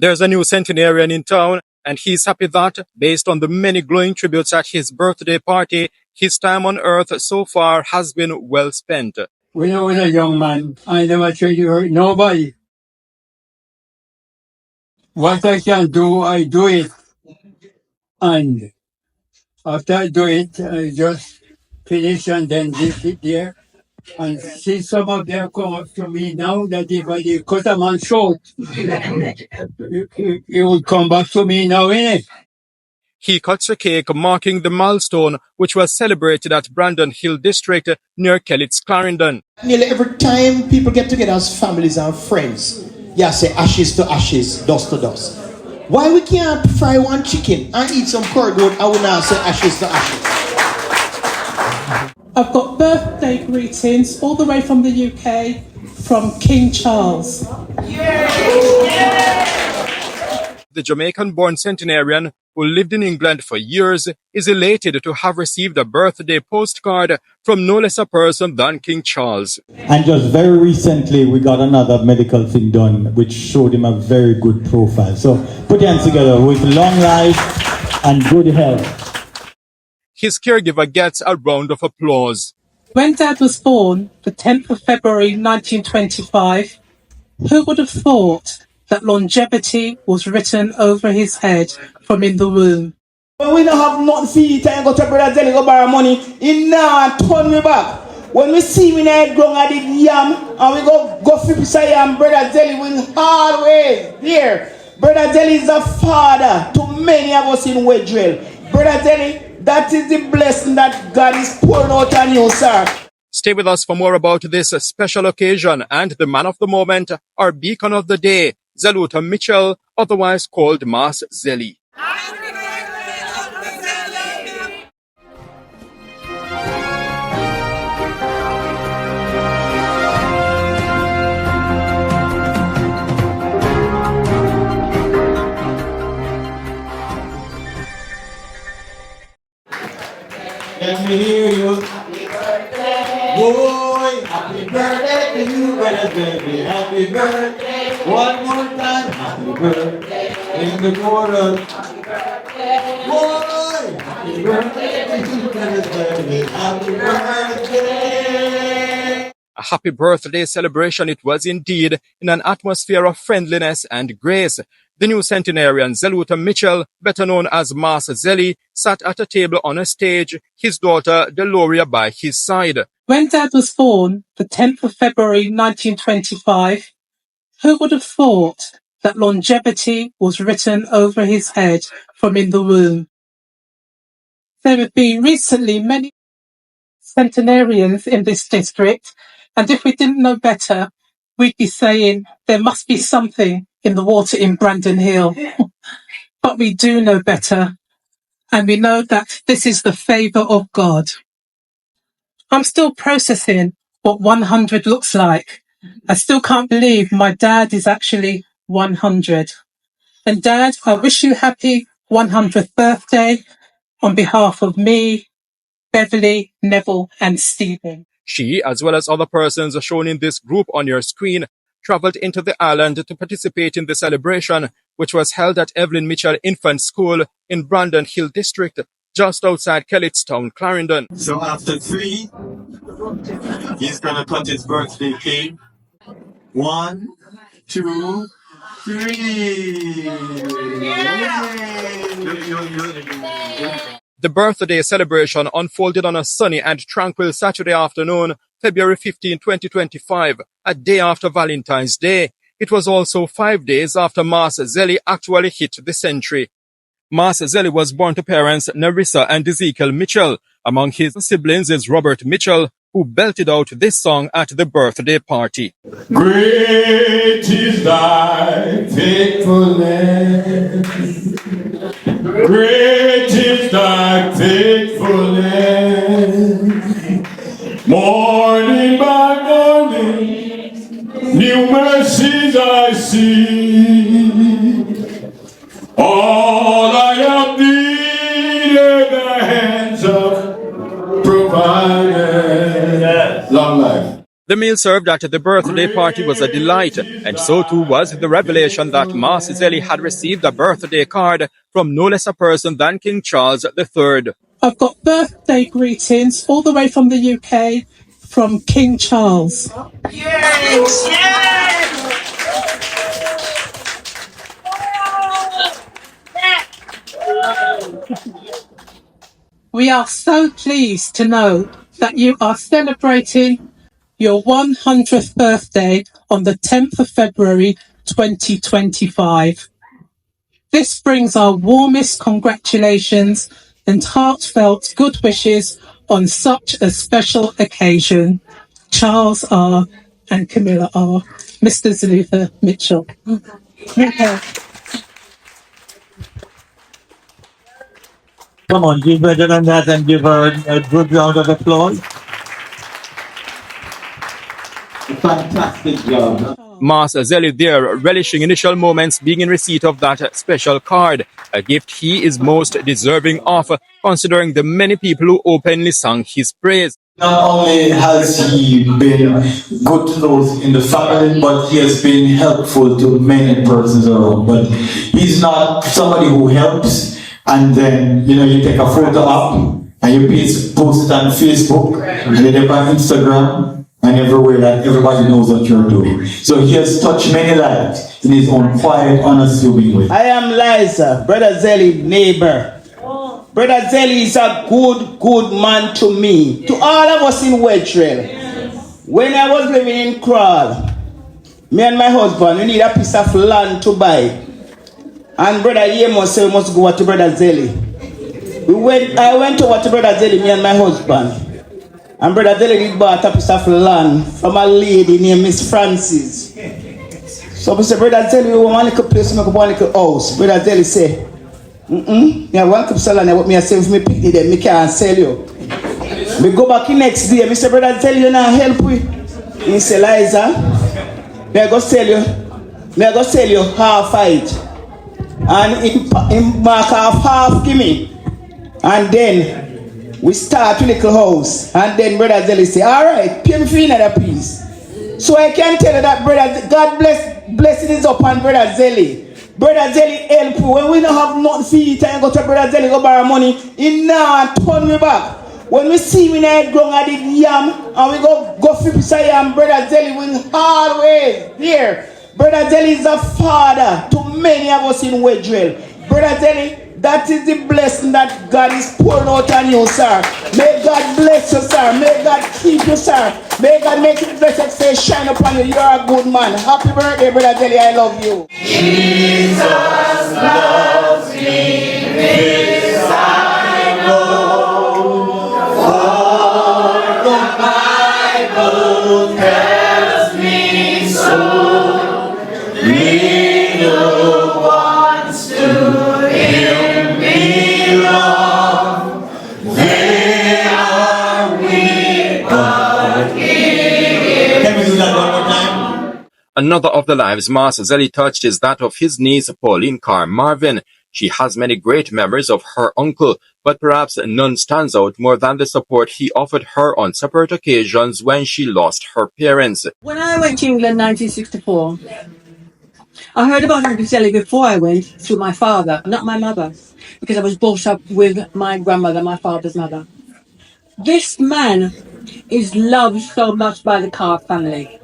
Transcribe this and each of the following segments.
There's a new centenarian in town, and he's happy that, based on the many glowing tributes at his birthday party, his time on earth so far has been well spent. When I was a young man, I never tried to hurt nobody. What I can do, I do it. And after I do it, I just finish and then leave it there. And see some of them come up to me now that if I cut a man short, he would come back to me now, innit? He cuts a cake marking the milestone which was celebrated at Brandon Hill District near Kellett's Clarendon. Nearly every time people get together as families and friends, yeah, say ashes to ashes, dust to dust. Why we can't fry one chicken and eat some curd goat and we now say ashes to ashes? I've got birthday greetings all the way from the UK from King Charles. The Jamaican-born centenarian, who lived in England for years, is elated to have received a birthday postcard from no less a person than King Charles. And just very recently, we got another medical thing done, which showed him a very good profile. So put your hands together with long life and good health. His caregiver gets a round of applause. When Dad was born, the 10th of February 1925, who would have thought that longevity was written over his head from in the womb? When we don't have nothing to eat and go to Brother Zellie go borrow money, he now turn me back. When we see me now grown at the yam and we go flip beside yam, Brother Zellie will always there. Brother Zellie is a father to many of us in Wedgeville. Brother Zellie, that is the blessing that God is pouring out on you, sir. Stay with us for more about this special occasion and the man of the moment, our beacon of the day, Zelluta Mitchell, otherwise called Mas Zellie. Let me hear you. Boy, happy birthday to you, brother baby. Happy birthday. One more time. Happy birthday. In the corner. Boy, happy birthday to you, brother baby. Happy birthday. A happy birthday celebration it was indeed, in an atmosphere of friendliness and grace. The new centenarian Zelluta Mitchell, better known as Mas Zellie, sat at a table on a stage, his daughter Deloria by his side. When Dad was born, the 10th of February 1925, who would have thought that longevity was written over his head from in the womb? There have been recently many centenarians in this district, and if we didn't know better, we'd be saying there must be something in the water in Brandon Hill. But we do know better, and we know that this is the favour of God. I'm still processing what 100 looks like. I still can't believe my dad is actually 100. And Dad, I wish you happy 100th birthday on behalf of me, Beverly, Neville and Stephen. She, as well as other persons shown in this group on your screen, travelled into the island to participate in the celebration, which was held at Evelyn Mitchell Infant School in Brandon Hill District, just outside Kellett's town, Clarendon. So after 3, he's gonna cut his birthday cake. 1, 2, 3. The birthday celebration unfolded on a sunny and tranquil Saturday afternoon, February 15, 2025, a day after Valentine's Day. It was also 5 days after Mas Zellie actually hit the century. Mas Zellie was born to parents Nerissa and Ezekiel Mitchell. Among his siblings is Robert Mitchell, who belted out this song at the birthday party. Great is thy faithfulness. Great is thy faithfulness. Morning by morning, new mercies I see. All I have needed, the hands of provided. Long life. The meal served at the birthday party was a delight, and so too was the revelation that Mas Zeli had received a birthday card from no less a person than King Charles III. I've got birthday greetings all the way from the UK from King Charles. Yes, yes. We are so pleased to know that you are celebrating your 100th birthday on the 10th of February 2025. This brings our warmest congratulations and heartfelt good wishes on such a special occasion. Charles R. and Camilla R. Mr. Zellie Mitchell. Okay. Come on, give better than that and give her a good round of applause. Fantastic job. Mas Zeli there relishing initial moments being in receipt of that special card, a gift he is most deserving of, considering the many people who openly sang his praise. Not only has he been good to those in the family, but he has been helpful to many persons around. But he's not somebody who helps and then, you take a photo up and you post it on Facebook and then on Instagram and everywhere that everybody knows what you're doing. So he has touched many lives in his own quiet, unassuming way. I am Liza, Brother Zellie neighbor. Brother Zellie is a good man to me, to all of us in Wedgeville. When I was living in Crawl, me and my husband, we need a piece of land to buy. And Brother Yemos said we must go to Brother Zellie. I went over to Brother Zellie, me and my husband. And Brother Zellie bought a piece of land from a lady named Miss Francis. So we said, Brother Zellie, we want a little place, we want a little house. Brother Zellie said, I want to sell and what me I say if me pick them, me can't sell you. Me go back in next day, me say, Brother Zellie, you not help we. He say, Liza, me I go sell you half it. And in mark half give me. And then we start with little house. And then Brother Zellie say, alright, pay me for another piece. So I can tell you that Brother, God blessing is upon Brother Zellie. Brother Zellie help you. When we don't have nothing to eat and go to Brother Zellie go borrow money, he now turn me back. When we see me in the ground I did yam and we go flip piece of yam, Brother Zellie will always there. Brother Zellie is a father to many of us in Wedgeville. Brother Zellie, that is the blessing that God is pouring out on you, sir. May God bless you, sir. May God keep you, sir. May God make his blessed face shine upon you. You are a good man. Happy birthday, Brother Zellie. I love you. Jesus loves me. This I know. For the Bible tells me so. Little ones to him belong. They are weak, but he Can we do that one more time? Another of the lives Mas Zeli touched is that of his niece Pauline Carr Marvin. She has many great memories of her uncle, but perhaps none stands out more than the support he offered her on separate occasions when she lost her parents. When I went to England in 1964, I heard about Uncle Zellie before I went through my father, not my mother, because I was brought up with my grandmother, my father's mother. This man is loved so much by the Carr family.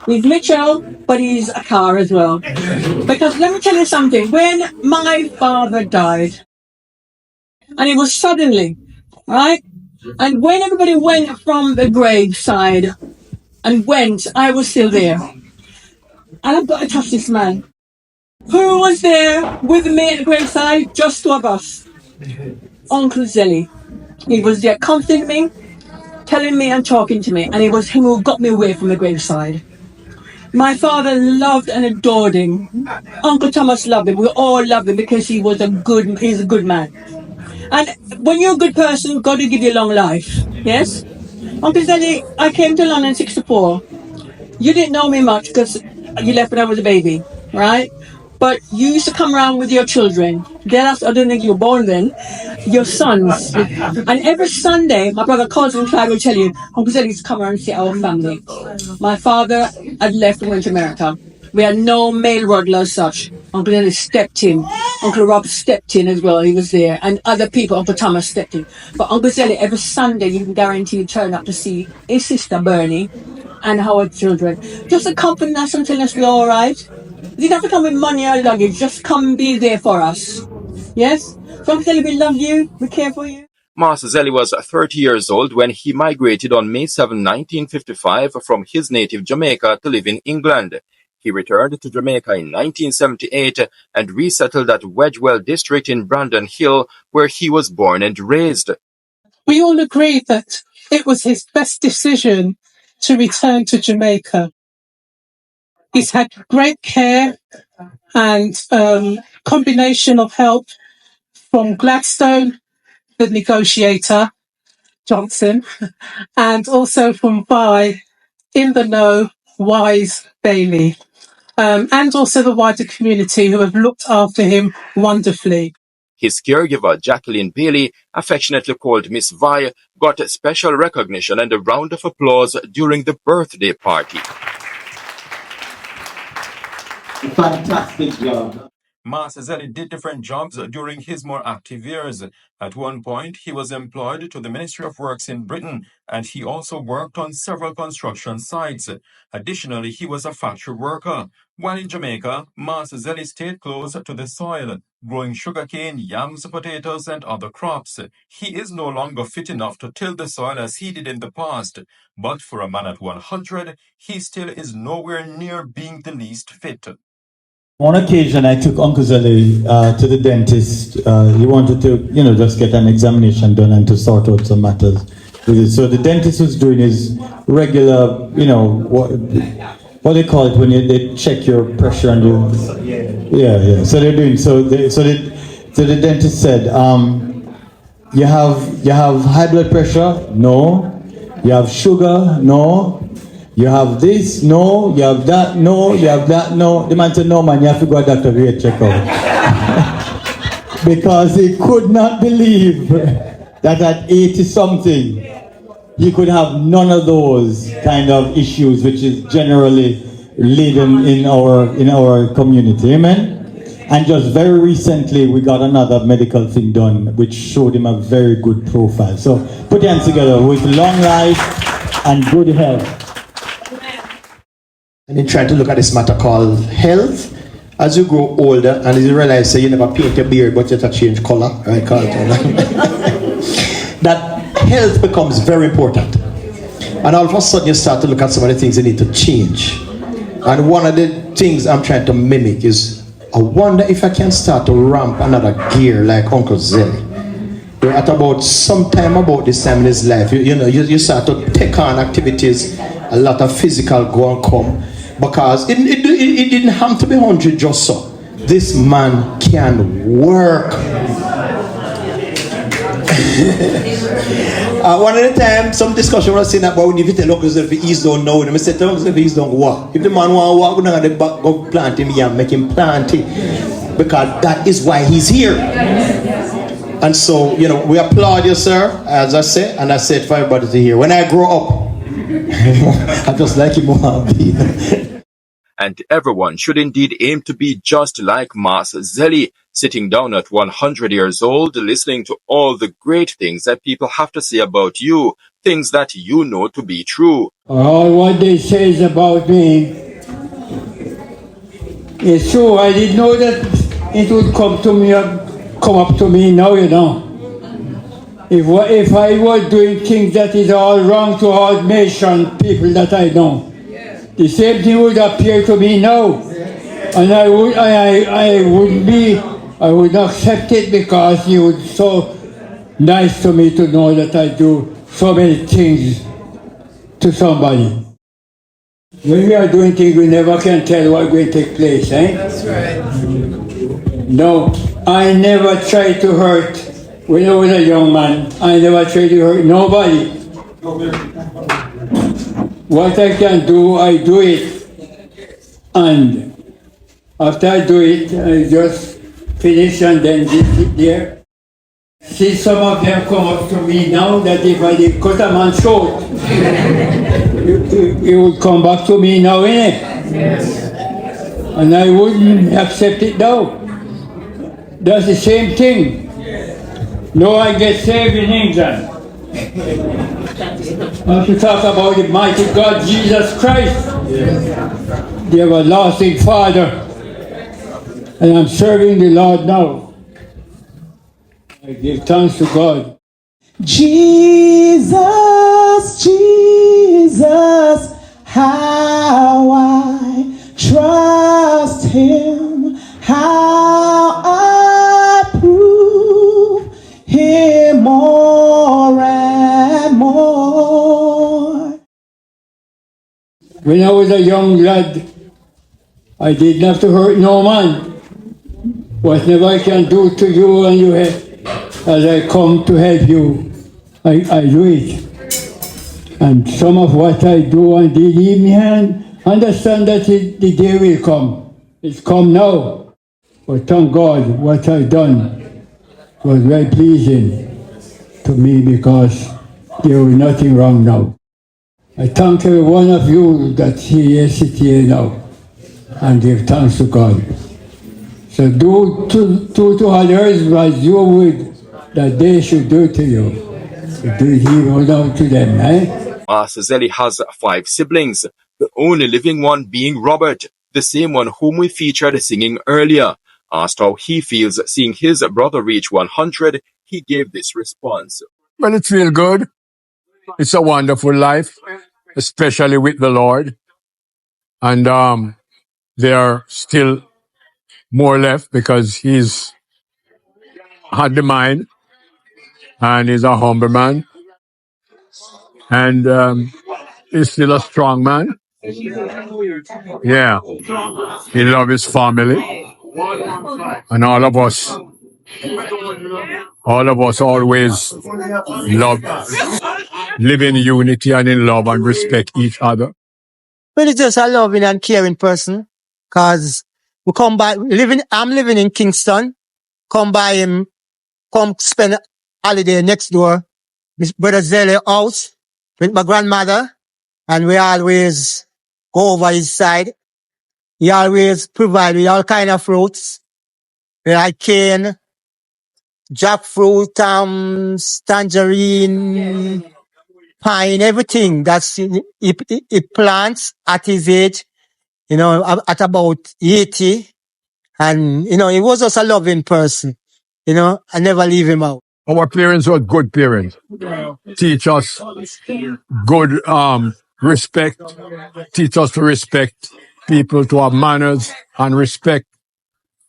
He's Mitchell, but he's a Carr as well. Because let me tell you something, when my father died, and it was suddenly, right? And when everybody went from the graveside and went, I was still there. And I've got to touch this man. Who was there with me at the graveside? Just two of us. Uncle Zellie. He was there comforting me, telling me and talking to me, and it was him who got me away from the graveside. My father loved and adored him. Uncle Thomas loved him. We all loved him because he's a good man. And when you're a good person, God will give you a long life. Yes? Uncle Zellie, I came to London in 64. You didn't know me much because you left when I was a baby, right? But you used to come around with your children. Then after, I don't think you were born then. Your sons. And every Sunday, my brother cousin Clyde will tell you, Uncle Zellie used to come around and see our family. My father had left and went to America. We had no male rodler as such. Uncle Zellie stepped in. Uncle Rob stepped in as well. He was there. And other people, Uncle Thomas stepped in. But Uncle Zellie, every Sunday, you can guarantee you turn up to see his sister Bernie and our children. Just accompany us and tell us we're all right. You don't have to come with money or luggage. Just come and be there for us. Yes? So Uncle Zellie, we love you. We care for you. Master Zellie was 30 years old when he migrated on May 7, 1955 from his native Jamaica to live in England. He returned to Jamaica in 1978 and resettled at Wedgewell district in Brandon Hill, where he was born and raised. We all agree that it was his best decision to return to Jamaica. He's had great care and combination of help from Gladstone, the negotiator, Johnson, and also from Vi, in the know, wise Bailey, and also the wider community who have looked after him wonderfully. His caregiver, Jacqueline Bailey, affectionately called Miss Vi, got special recognition and a round of applause during the birthday party. Fantastic job. Master Zellie did different jobs during his more active years. At one point, he was employed to the Ministry of Works in Britain, and he also worked on several construction sites. Additionally, he was a factory worker. While in Jamaica, Master Zellie stayed close to the soil, growing sugarcane, yams, potatoes, and other crops. He is no longer fit enough to till the soil as he did in the past, but for a man at 100, he still is nowhere near being the least fit. On occasion, I took Uncle Zellie to the dentist. He wanted to, just get an examination done and to sort out some matters with it. So the dentist was doing his regular, what they call it when they check your pressure and yeah. So they're doing so the dentist said, you have high blood pressure? No. You have sugar? No. You have this? No. You have that? No. You have that? No. The man said, no, man, you have to go to Dr. Great check out. Because he could not believe that at 80-something, he could have none of those kind of issues, which is generally leading in our community. Amen? And just very recently, we got another medical thing done, which showed him a very good profile. So put your hands together with long life and good health. And then try to look at this matter called health. As you grow older and you realize you never paint your beard but you have to change color, right, Carlton? That health becomes very important. And all of a sudden you start to look at some of the things you need to change. And one of the things I'm trying to mimic is, I wonder if I can start to ramp another gear like Uncle Zellie. At about sometime about this time in his life, you start to take on activities, a lot of physical go and come, because it didn't have to be 100 just so. This man can work. One at a time, some discussion was saying about if you tell Uncle Zellie he's don't know, and I said, Uncle Zellie he's don't walk. If the man want to walk, we're not going to go plant him here and make him plant it, because that is why he's here. And so, we applaud you, sir, as I say, and I said for everybody to hear. When I grow up, I just like him more. And everyone should indeed aim to be just like Master Zellie, sitting down at 100 years old, listening to all the great things that people have to say about you, things that you know to be true. All what they say about me is true. I didn't know that it would come up to me now, If I was doing things that is all wrong to all nation people that I know, the same thing would appear to me now, and I would not accept it, because you would so nice to me to know that I do so many things to somebody. When we are doing things, we never can tell what will take place, eh? That's right. No, I never tried to hurt. When I was a young man, I never tried to hurt nobody. What I can do, I do it. And After I do it, I just finish and then sit there. See, some of them come up to me now that if I did cut a man short, he would come back to me now, innit? Yes. And I wouldn't accept it now. That's the same thing. No, I get saved in England. I have to talk about the mighty God, Jesus Christ, the everlasting Father. And I'm serving the Lord now. I give thanks to God. Jesus, Jesus, how I trust Him, how I prove Him more and more. When I was a young lad, I didn't have to hurt no man. Whatever I can do to you and you help, as I come to help you, I do it. And some of what I do and did, even understand that the day will come. It's come now. But thank God what I done was very pleasing to me because there was nothing wrong now. I thank every one of you that sit here now and give thanks to God. So do to others as you would that they should do to you. So do he down to them, eh? Master Zellie has 5 siblings, the only living one being Robert, the same one whom we featured singing earlier. Asked how he feels seeing his brother reach 100, he gave this response. Well, it feels good. It's a wonderful life, especially with the Lord. And there are still more left because he's had the mind and he's a humble man. And he's still a strong man. Yeah. He loves his family. And all of us always love, live in unity and in love and respect each other. Well, it's just a loving and caring person. Cause we come by, I'm living in Kingston. Come by him, come spend a holiday next door. His brother Zellie house with my grandmother. And we always go over his side. He always provide with all kind of fruits. Like cane, jackfruit, tangerine, pine, everything. That's, he plants at his age, at about 80. And, he was just a loving person. I never leave him out. Our parents were good parents. Teach us good respect. Teach us to respect people, to have manners and respect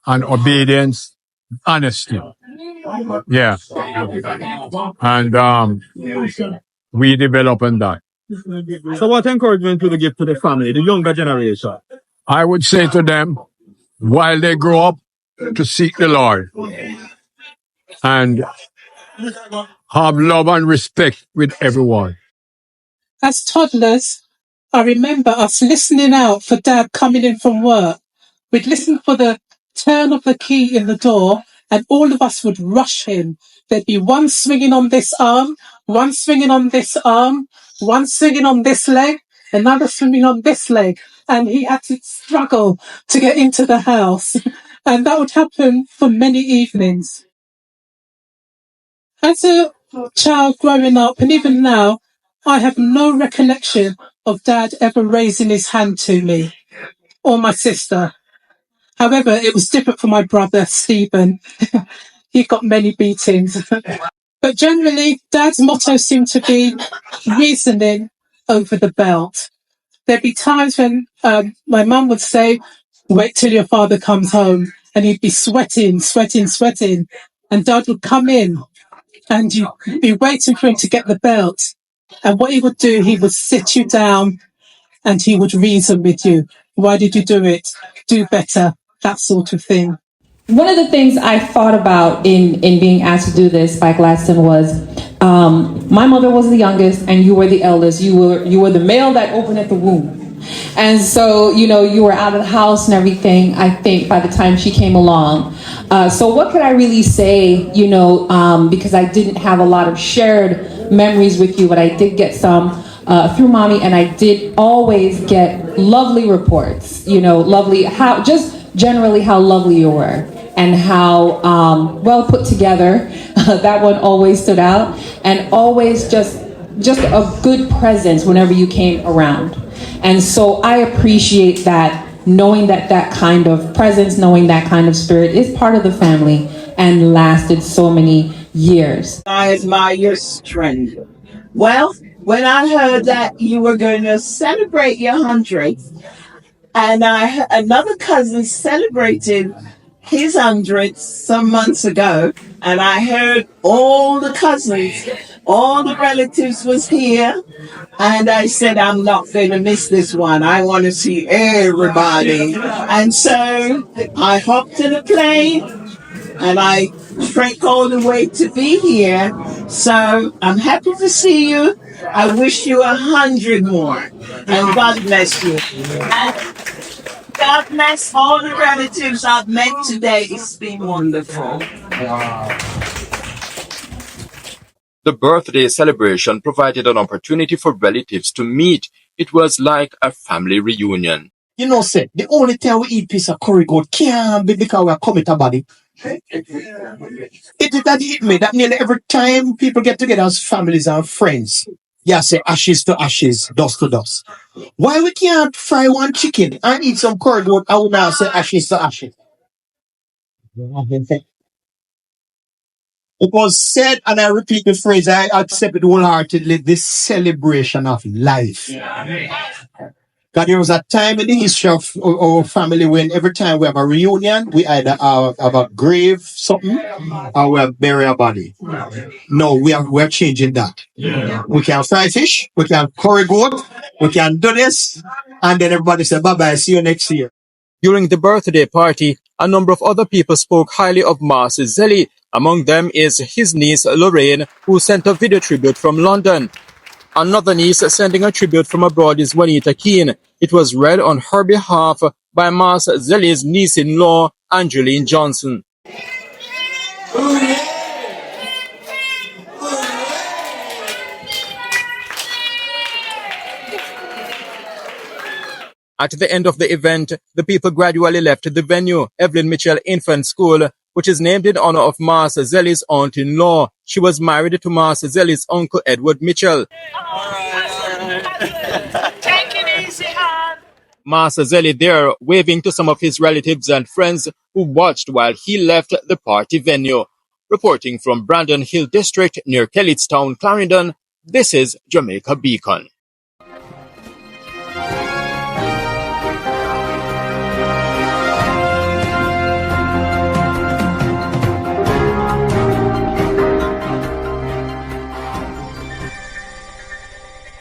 and obedience, honesty. Yeah. And we develop on that. So what encouragement will you give to the family, the younger generation? I would say to them, while they grow up, to seek the Lord and have love and respect with everyone. As toddlers, I remember us listening out for Dad coming in from work. We'd listen for the turn of the key in the door, and all of us would rush him. There'd be one swinging on this arm, one swinging on this arm, one swinging on this leg, another swinging on this leg, and he had to struggle to get into the house. And that would happen for many evenings. As a child growing up, and even now, I have no recollection of Dad ever raising his hand to me or my sister. However, it was different for my brother, Stephen. He got many beatings. But generally, Dad's motto seemed to be reasoning over the belt. There'd be times when my mum would say, wait till your father comes home. And he'd be sweating. And Dad would come in and you'd be waiting for him to get the belt. And what he would do, he would sit you down and he would reason with you. Why did you do it? Do better. That sort of thing. One of the things I thought about in being asked to do this by Gladstone was, my mother was the youngest and you were the eldest. You were the male that opened at the womb. And so, you were out of the house and everything, I think, by the time she came along. So what could I really say, because I didn't have a lot of shared memories with you, but I did get some through mommy, and I did always get lovely reports, lovely, just generally how lovely you were and how well put together. That one always stood out, and always just a good presence whenever you came around. And so I appreciate that, knowing that kind of presence, knowing that kind of spirit is part of the family and lasted so many years. I admire your strength. Well, when I heard that you were going to celebrate your 100th, and another cousin celebrated his 100th some months ago, and I heard all the cousins, all the relatives was here, and I said, I'm not going to miss this one. I want to see everybody. And so I hopped in a plane and I trekked all the way to be here. So I'm happy to see you. I wish you 100 more. And God bless you. And God bless all the relatives I've met today. It's been wonderful. The birthday celebration provided an opportunity for relatives to meet. It was like a family reunion. Say, the only time we eat piece of curry goat can't be because we are coming to body. It that hit me that nearly every time people get together as families and friends, say ashes to ashes, dust to dust. Why we can't fry one chicken and eat some curry goat? I would now say ashes to ashes. It was said, and I repeat the phrase, I accept it wholeheartedly, this celebration of life. God, there was a time in the history of our family when every time we have a reunion, we either have a grave something or we bury a body. No, we're changing that. We can fry fish, we can curry goat, we can do this, and then everybody say bye-bye, see you next year. During the birthday party, a number of other people spoke highly of Master Zeli. Among them is his niece Lorraine, who sent a video tribute from London. Another niece sending a tribute from abroad is Juanita Keane. It was read on her behalf by Master Zeli's niece-in-law, Angeline Johnson. At the end of the event, the people gradually left the venue, Evelyn Mitchell Infant School, which is named in honor of Master Zeli's aunt-in-law. She was married to Master Zeli's uncle Edward Mitchell. Take it easy, hon. Master Zeli there waving to some of his relatives and friends who watched while he left the party venue. Reporting from Brandon Hill District near Kellystown, Clarendon, this is Jamaica Beacon.